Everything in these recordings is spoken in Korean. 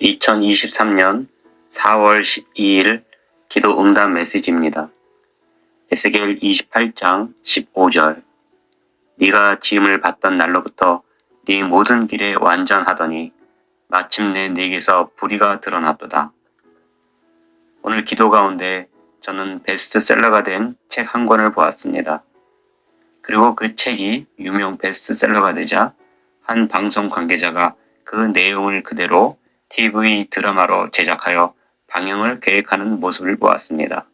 2023년 4월 12일 기도 응답 메시지입니다. 에스겔 28장 15절. 네가 지음을 받던 날로부터 네 모든 길에 완전하더니 마침내 네게서 불의가 드러났도다. 오늘 기도 가운데 저는 베스트셀러가 된 책 한 권을 보았습니다. 그리고 그 책이 유명 베스트셀러가 되자 한 방송 관계자가 그 내용을 그대로 TV 드라마로 제작하여 방영을 계획하는 모습을 보았습니다.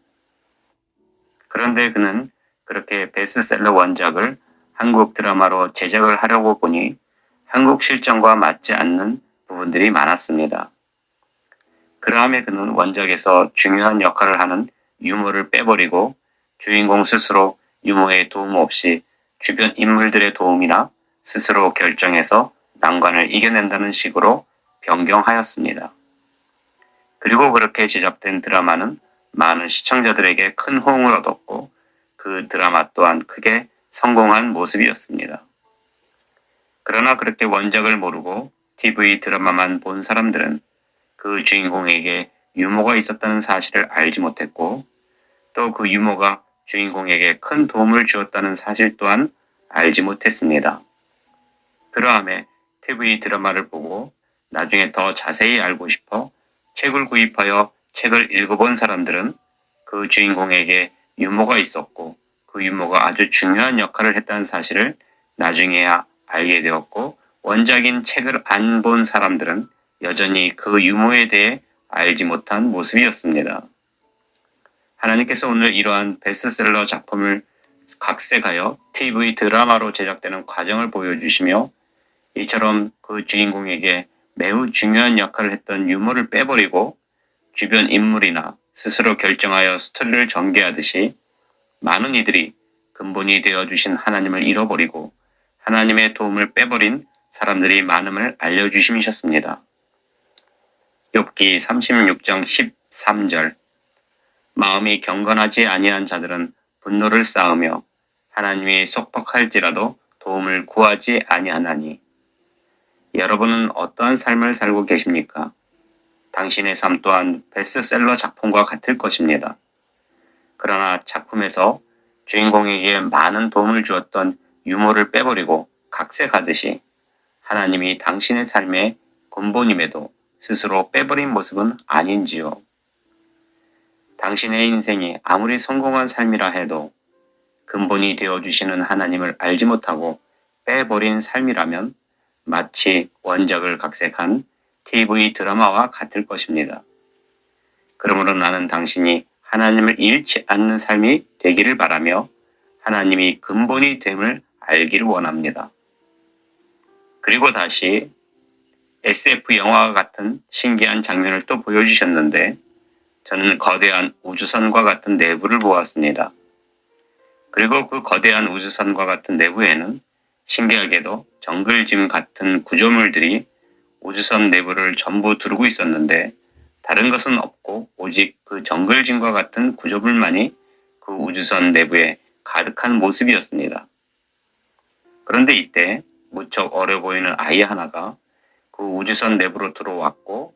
그런데 그는 그렇게 베스트셀러 원작을 한국 드라마로 제작을 하려고 보니 한국 실정과 맞지 않는 부분들이 많았습니다. 그러함에 그는 원작에서 중요한 역할을 하는 유머를 빼버리고 주인공 스스로 유머의 도움 없이 주변 인물들의 도움이나 스스로 결정해서 난관을 이겨낸다는 식으로 변경하였습니다. 그리고 그렇게 제작된 드라마는 많은 시청자들에게 큰 호응을 얻었고 그 드라마 또한 크게 성공한 모습이었습니다. 그러나 그렇게 원작을 모르고 TV 드라마만 본 사람들은 그 주인공에게 유머가 있었다는 사실을 알지 못했고 또 그 유머가 주인공에게 큰 도움을 주었다는 사실 또한 알지 못했습니다. 그러함에 TV 드라마를 보고 나중에 더 자세히 알고 싶어 책을 구입하여 책을 읽어본 사람들은 그 주인공에게 유머가 있었고 그 유머가 아주 중요한 역할을 했다는 사실을 나중에야 알게 되었고 원작인 책을 안 본 사람들은 여전히 그 유머에 대해 알지 못한 모습이었습니다. 하나님께서 오늘 이러한 베스트셀러 작품을 각색하여 TV 드라마로 제작되는 과정을 보여주시며 이처럼 그 주인공에게 매우 중요한 역할을 했던 유머를 빼버리고 주변 인물이나 스스로 결정하여 스토리를 전개하듯이 많은 이들이 근본이 되어주신 하나님을 잃어버리고 하나님의 도움을 빼버린 사람들이 많음을 알려주심이셨습니다. 욥기 36장 13절. 마음이 경건하지 아니한 자들은 분노를 쌓으며 하나님이 속박할지라도 도움을 구하지 아니하나니. 여러분은 어떠한 삶을 살고 계십니까? 당신의 삶 또한 베스트셀러 작품과 같을 것입니다. 그러나 작품에서 주인공에게 많은 도움을 주었던 유머를 빼버리고 각색하듯이 하나님이 당신의 삶의 근본임에도 스스로 빼버린 모습은 아닌지요? 당신의 인생이 아무리 성공한 삶이라 해도 근본이 되어주시는 하나님을 알지 못하고 빼버린 삶이라면 마치 원작을 각색한 TV 드라마와 같을 것입니다. 그러므로 나는 당신이 하나님을 잃지 않는 삶이 되기를 바라며 하나님이 근본이 됨을 알기를 원합니다. 그리고 다시 SF 영화와 같은 신기한 장면을 또 보여주셨는데 저는 거대한 우주선과 같은 내부를 보았습니다. 그리고 그 거대한 우주선과 같은 내부에는 신기하게도 정글짐 같은 구조물들이 우주선 내부를 전부 두르고 있었는데 다른 것은 없고 오직 그 정글짐과 같은 구조물만이 그 우주선 내부에 가득한 모습이었습니다. 그런데 이때 무척 어려 보이는 아이 하나가 그 우주선 내부로 들어왔고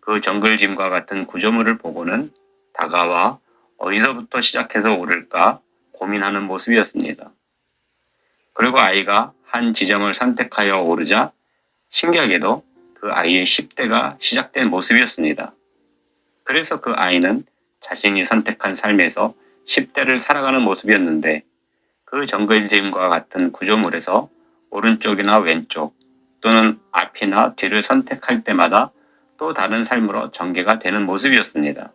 그 정글짐과 같은 구조물을 보고는 다가와 어디서부터 시작해서 오를까 고민하는 모습이었습니다. 그리고 아이가 한 지점을 선택하여 오르자 신기하게도 그 아이의 10대가 시작된 모습이었습니다. 그래서 그 아이는 자신이 선택한 삶에서 10대를 살아가는 모습이었는데 그 정글짐과 같은 구조물에서 오른쪽이나 왼쪽 또는 앞이나 뒤를 선택할 때마다 또 다른 삶으로 전개가 되는 모습이었습니다.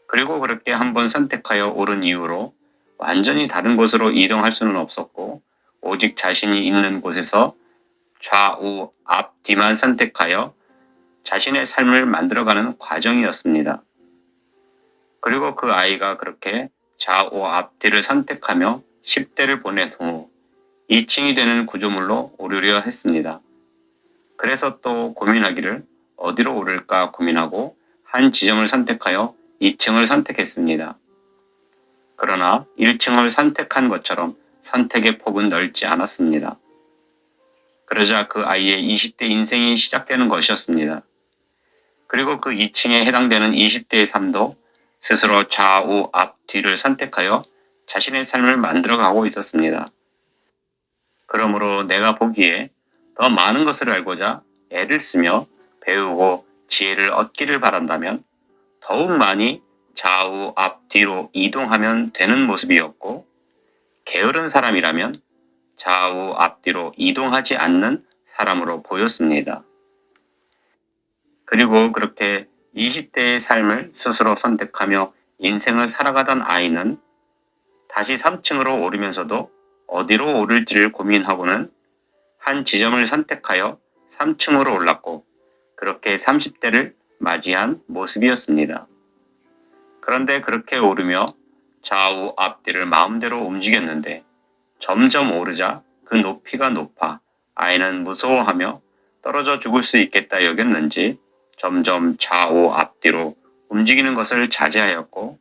그리고 그렇게 한번 선택하여 오른 이후로 완전히 다른 곳으로 이동할 수는 없었고 오직 자신이 있는 곳에서 좌우, 앞, 뒤만 선택하여 자신의 삶을 만들어가는 과정이었습니다. 그리고 그 아이가 그렇게 좌우, 앞, 뒤를 선택하며 10대를 보낸 후 2층이 되는 구조물로 오르려 했습니다. 그래서 또 고민하기를 어디로 오를까 고민하고 한 지점을 선택하여 2층을 선택했습니다. 그러나 1층을 선택한 것처럼 선택의 폭은 넓지 않았습니다. 그러자 그 아이의 20대 인생이 시작되는 것이었습니다. 그리고 그 2층에 해당되는 20대의 삶도 스스로 좌우 앞 뒤를 선택하여 자신의 삶을 만들어가고 있었습니다. 그러므로 내가 보기에 더 많은 것을 알고자 애를 쓰며 배우고 지혜를 얻기를 바란다면 더욱 많이 좌우 앞 뒤로 이동하면 되는 모습이었고, 게으른 사람이라면 좌우 앞뒤로 이동하지 않는 사람으로 보였습니다. 그리고 그렇게 20대의 삶을 스스로 선택하며 인생을 살아가던 아이는 다시 3층으로 오르면서도 어디로 오를지를 고민하고는 한 지점을 선택하여 3층으로 올랐고, 그렇게 30대를 맞이한 모습이었습니다. 그런데 그렇게 오르며 좌우 앞뒤를 마음대로 움직였는데 점점 오르자 그 높이가 높아 아이는 무서워하며 떨어져 죽을 수 있겠다 여겼는지 점점 좌우 앞뒤로 움직이는 것을 자제하였고,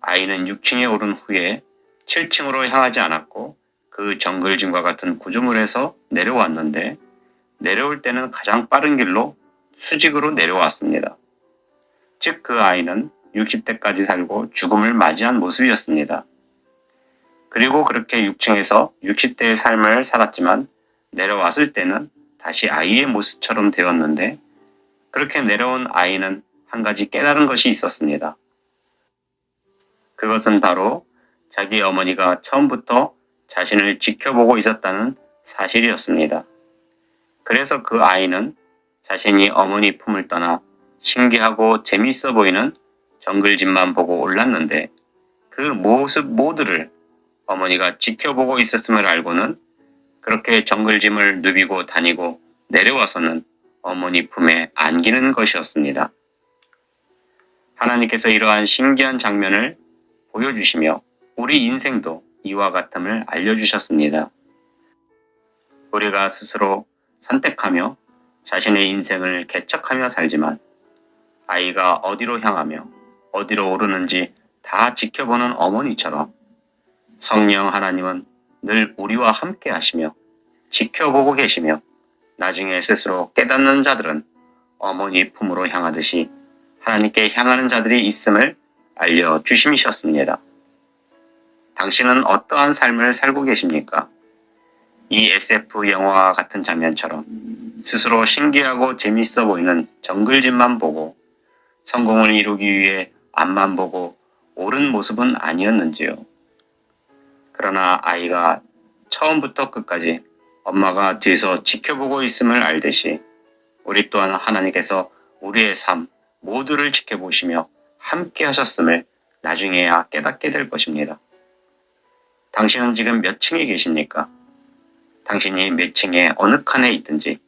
아이는 6층에 오른 후에 7층으로 향하지 않았고 그 정글짐과 같은 구조물에서 내려왔는데, 내려올 때는 가장 빠른 길로 수직으로 내려왔습니다. 즉 그 아이는 60대까지 살고 죽음을 맞이한 모습이었습니다. 그리고 그렇게 6층에서 60대의 삶을 살았지만 내려왔을 때는 다시 아이의 모습처럼 되었는데, 그렇게 내려온 아이는 한 가지 깨달은 것이 있었습니다. 그것은 바로 자기 어머니가 처음부터 자신을 지켜보고 있었다는 사실이었습니다. 그래서 그 아이는 자신이 어머니 품을 떠나 신기하고 재미있어 보이는 정글짐만 보고 올랐는데, 그 모습 모두를 어머니가 지켜보고 있었음을 알고는 그렇게 정글짐을 누비고 다니고 내려와서는 어머니 품에 안기는 것이었습니다. 하나님께서 이러한 신기한 장면을 보여주시며 우리 인생도 이와 같음을 알려주셨습니다. 우리가 스스로 선택하며 자신의 인생을 개척하며 살지만 아이가 어디로 향하며 어디로 오르는지 다 지켜보는 어머니처럼 성령 하나님은 늘 우리와 함께 하시며 지켜보고 계시며 나중에 스스로 깨닫는 자들은 어머니 품으로 향하듯이 하나님께 향하는 자들이 있음을 알려주심이셨습니다. 당신은 어떠한 삶을 살고 계십니까? 이 SF 영화와 같은 장면처럼 스스로 신기하고 재미있어 보이는 정글짐만 보고 성공을 이루기 위해 앞만 보고 옳은 모습은 아니었는지요. 그러나 아이가 처음부터 끝까지 엄마가 뒤에서 지켜보고 있음을 알듯이 우리 또한 하나님께서 우리의 삶 모두를 지켜보시며 함께 하셨음을 나중에야 깨닫게 될 것입니다. 당신은 지금 몇 층에 계십니까? 당신이 몇 층에 어느 칸에 있든지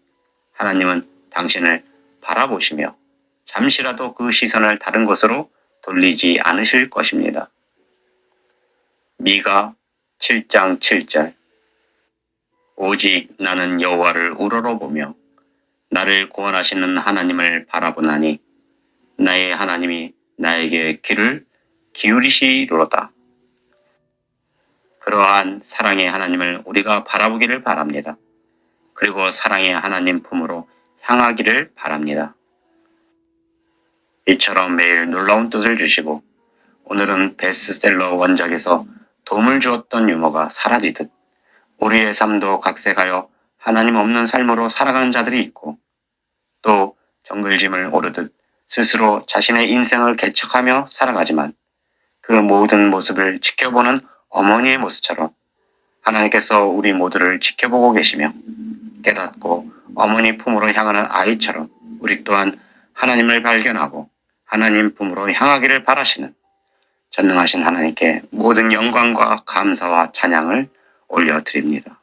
하나님은 당신을 바라보시며 잠시라도 그 시선을 다른 곳으로 돌리지 않으실 것입니다. 미가 7장 7절. 오직 나는 여호와를 우러러보며 나를 구원하시는 하나님을 바라보나니 나의 하나님이 나에게 귀를 기울이시리로다. 그러한 사랑의 하나님을 우리가 바라보기를 바랍니다. 그리고 사랑의 하나님 품으로 향하기를 바랍니다. 이처럼 매일 놀라운 뜻을 주시고 오늘은 베스트셀러 원작에서 도움을 주었던 유머가 사라지듯 우리의 삶도 각색하여 하나님 없는 삶으로 살아가는 자들이 있고, 또 정글짐을 오르듯 스스로 자신의 인생을 개척하며 살아가지만 그 모든 모습을 지켜보는 어머니의 모습처럼 하나님께서 우리 모두를 지켜보고 계시며 깨닫고 어머니 품으로 향하는 아이처럼 우리 또한 하나님을 발견하고 하나님 품으로 향하기를 바라시는 전능하신 하나님께 모든 영광과 감사와 찬양을 올려드립니다.